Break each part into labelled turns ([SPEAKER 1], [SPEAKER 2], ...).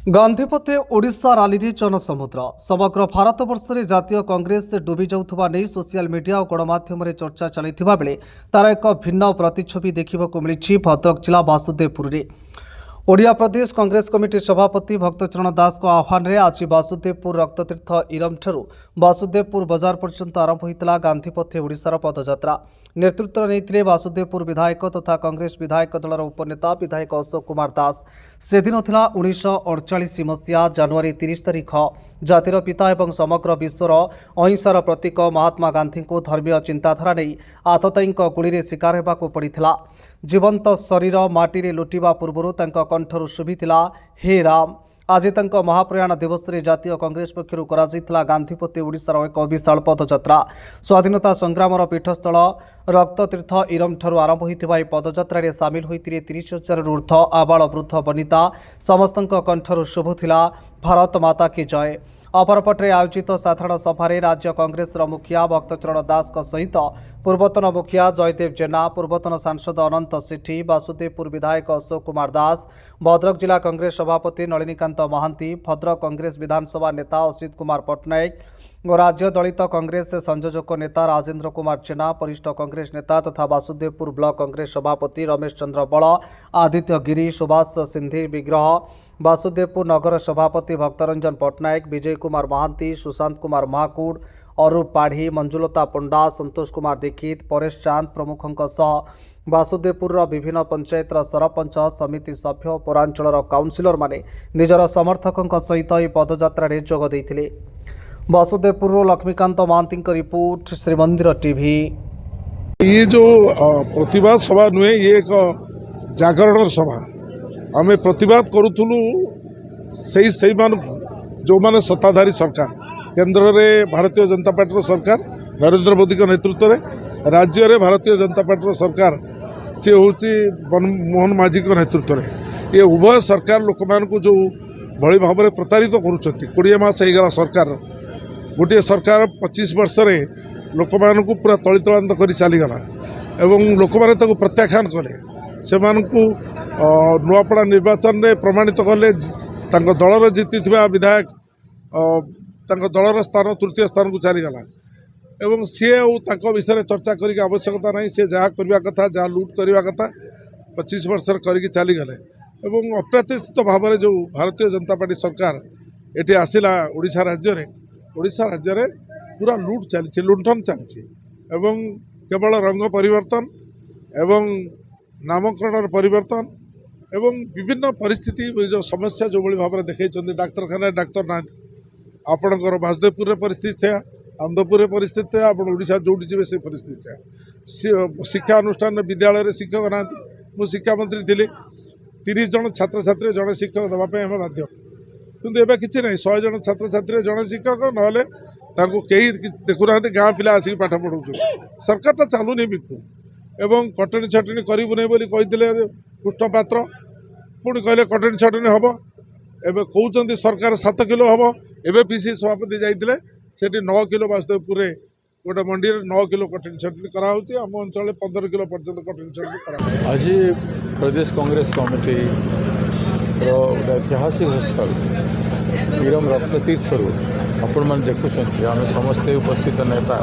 [SPEAKER 1] गांधीपथे Odisha rally जनसमुद्र समग्र भारतवर्ष में जातीय कांग्रेस डुबी जाउथबा नै सोशल मीडिया और गणमाध्यम चर्चा चलता बेले तार एक भिन्न प्रतिछवि देखा मिली भद्रक जिला वासुदेवपुर में। ओडिया प्रदेश कांग्रेस कमिटी सभापति भक्तचरण दास आह्वान में आज वासुदेवपुर रक्ततीर्थ इरम ठारू वासुदेवपुर बजार पर्यंत आरंभ होता गांधीपथे ओडिशार पदयात्रा। नेतृत्व नहीं वासुदेवपुर विधायक तथा कांग्रेस विधायक दलर उपनेता विधायक अशोक कुमार दास। से दिन था 1948 मसीहा जनवरी 30 तारिख। जातिर पिता एवं समग्र विश्वर अहिंसार प्रतीक महात्मा गांधी को धर्मीय चिंताधारा नहीं आततायी गुड़ी शिकार होगा पड़ा। जीवंत शरीर माटी लुटिबा पूर्व कंठरू शुभिला हे राम। आज महाप्रयाण दिवस रे जातीय कांग्रेस पक्षर करा गांधीपथे ओडिशार एक विशाल पदयात्रा। स्वाधीनता संग्रामर पीठस्थल रक्ततीर्थ इरम ठारू आरंभ होता पदयात्रा सामिल होते 30,000 ऊर्ध्व आबाल वृद्ध वनिता समस्त कंठरू शुभुला भारत माता की जय। अपरपटे आयोजित साधारण सभारे राज्य कांग्रेस मुखिया भक्तचरण दास सहित पूर्वतन मुखिया जयदेव जेना, पूर्वतन सांसद अनंत सेठी, वासुदेवपुर विधायक अशोक कुमार दास, भद्रक जिला कांग्रेस सभापति नलिनीकांत महांती, भद्रक कांग्रेस विधानसभा नेता असित कुमार पट्टनायक और राज्य दलित कांग्रेस संयोजक नेता राजेन्द्र कुमार जेना, वरिष्ठ कांग्रेस नेता तथा वासुदेवपुर ब्लॉक कांग्रेस सभापति रमेश चंद्र बल, आदित्य गिरी, सुभाष सिंधी विग्रह, वासुदेवपुर नगर सभापति भक्तरंजन पट्टनायक, विजय कुमार महांती, सुशांत कुमार महाकूड़, अरूप पाढ़ी, मंजुलता पंडा, संतोष कुमार दीक्षित, परेश चांद प्रमुखों सह वासुदेवपुर विभिन्न पंचायत सरपंच समिति सभ्य पौरांचल काउनसिलर माने निजर समर्थकों सहित यह पदयात्रा जोग देते। Vasudevpur Laxmikant Mahanty report, Shrimandir TV.
[SPEAKER 2] ये जो प्रतिवाद सभा नुहे ये एक जागरण सभा। आम प्रतिवाद करूँ से जो माने सत्ताधारी सरकार केंद्र में भारतीय जनता पार्टी सरकार नरेंद्र मोदी के नेतृत्व में, राज्य में भारतीय जनता पार्टी सरकार सी हूँ मोहन माझी के नेतृत्व में। ये उभय सरकार लोक मान जो भली भाव में प्रतारित कर मास होगा सरकार गोटे सरकार 25 वर्ष लोक मान पूरा तलितलांत कर चलीगला एवं लोक मैंने प्रत्याख्यान कले से नुआपड़ा निर्वाचन में प्रमाणित कले दलर जीति विधायक दलर स्थान तृतीय स्थान को चलीगला एवं सी विषय चर्चा करके आवश्यकता नहीं। सी जहाँ करवा कथा जहाँ लुट करवा कथा 25 वर्ष करके चलीगले एवं अप्रत्याशित भाव में जो भारतीय जनता पार्टी सरकार ये आसला ओडिशा राज्य में पूरा लुट चली लुंठन चली एवं केवल रंग परिवर्तन एवं नामकरण परिवर्तन एवं विभिन्न परिस्थिति जो समस्या जो भाव में देखते डाक्तरखाना डाक्तर ना आपणकर वासुदेवपुर परिस्थिति से आंध्रपुर परिस्थिति है आप ओडिशा जोटी जी से परिस्थिति से शिक्षा अनुष्ठान विद्यालय शिक्षक ना मु शिक्षा मंत्री थी 30 जन छात्र छात्री जड़े शिक्षक देवाई आम बाध्य किंतु एवं किसी ना 100 जन छात्र छात्री जड़े शिक्षक ना कहीं देखुना गाँ पिला आसिक पाठ पढ़ाऊँ सरकार चलुनी बिल्कुल एवं कटनी छटनी करूँ नहीं बोली कृष्ण पात्र पुणी कहले कटनी छटनी हम एवं कहते सरकार 7 किलो हम एवं पीसी सभापति जाते 9 किलो वासुदेवपुर गोटे मंडी 9 किलो कटनी छटनी कराऊँच आम अंचल 15 किलो पर्यटन कटनी छटनी करा।
[SPEAKER 3] आज प्रदेश कांग्रेस कमिटी गोटे ऐतिहासिक स्थल इरम रक्ततीर्थरू आपण मैंने देखुं आम समस्ते उपस्थित नेता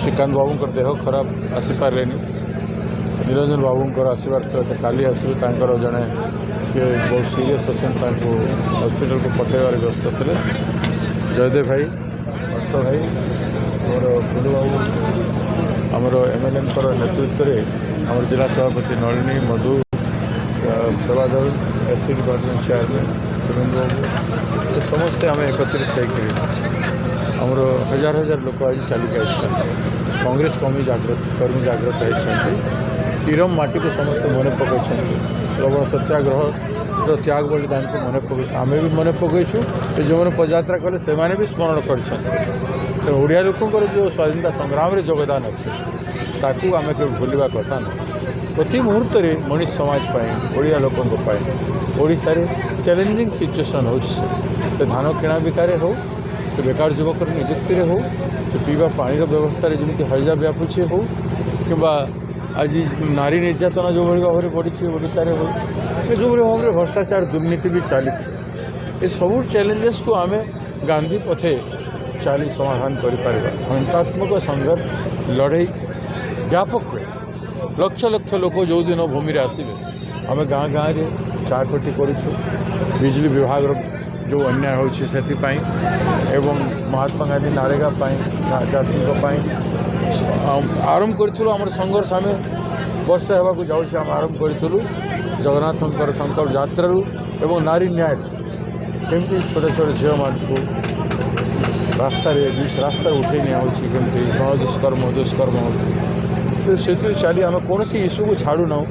[SPEAKER 3] श्रीकांत बाबू देह खराब आसीपारे निरंजन बाबू आसबार से काली आसवे जड़े बहुत सीरीयस अच्छा हॉस्पिटल को पठेबार व्यस्त थे जयदेव भाई भट्ट भाई और फुलू बाबू आमर एमएलए नेतृत्व में आम जिला सभापति Nalini Madhu Seva Dal SC department chairman Surendra Babu समस्ते आम एकत्रित होकर हजार हजार लोक आज चलिक कांग्रेस कर्मी जागृत होती इरम माटी को समस्त मन पकड़ प्रबल सत्याग्रह त्याग बलिदान को मन पकड़ आम भी मन पकईचु जो मैंने पदयात्रा कले से भी स्मरण कर ओडिया लोकंर जो स्वाधीनता संग्राम में योगदान अच्छे ताकू आम कभी भूलवा कथा ना। प्रति मुहूर्त मनीष समाज ओडिया लोकों ओडिशा रे चैलेंजिंग सिचुएसन हो धान किणा बिकारे हो तो बेकार युवक नियुक्ति हो तो पीवा पानी व्यवस्था जमी हईजा व्यापुचे हो कि आज नारी निर्यातना जो भाव में बढ़ी ओडिशा हो जो भाव में भ्रष्टाचार दुर्नीति भी चली ଏ ସବୁ ଚ୍ୟାଲେଞ୍ଜେସ୍କୁ ଆମେ ଗାନ୍ଧୀ ପଥେ ଚାଲି ସମାଧାନ କରିପାରିବା। ହିଂସାତ୍ମକ ସଂଘର୍ଷ ଲଢ଼େଇ ବ୍ୟାପକ ହୁଏ। ଲକ୍ଷ ଲକ୍ଷ ଲୋକ ଯେଉଁଦିନ ଭୂମିରେ ଆସିବେ ଆମେ ଗାଁ ଗାଁରେ ଚାକଟି କରୁଛୁ। ବିଜଲି ବିଭାଗର ଯେଉଁ ଅନ୍ୟାୟ ହେଉଛି ସେଥିପାଇଁ ଏବଂ ମହାତ୍ମା ଗାନ୍ଧୀ ନାରେଗା ପାଇଁ ଚାଷୀଙ୍କ ପାଇଁ ଆରମ୍ଭ କରିଥିଲୁ ଆମର ସଂଘର୍ଷ। ଆମେ ବର୍ଷେ ହେବାକୁ ଯାଉଛି ଆମେ ଆରମ୍ଭ କରିଥିଲୁ ଜଗନ୍ନାଥଙ୍କର ସଂକଳ୍ପ ଯାତ୍ରାରୁ ଏବଂ ନାରୀ ନ୍ୟାୟ କେମିତି ଛୋଟ ଛୋଟ ଝିଅମାନଙ୍କୁ ରାସ୍ତାରେ ଉଠାଇ ନିଆହେଉଛି, କେମିତି ଗଣ ଦୁଷ୍କର୍ମ ହେଉଛି। ତ ସେଥିରୁ ଚାଲି ଆମେ କୌଣସି ଇସ୍ୟୁକୁ ଛାଡ଼ୁନାହୁଁ।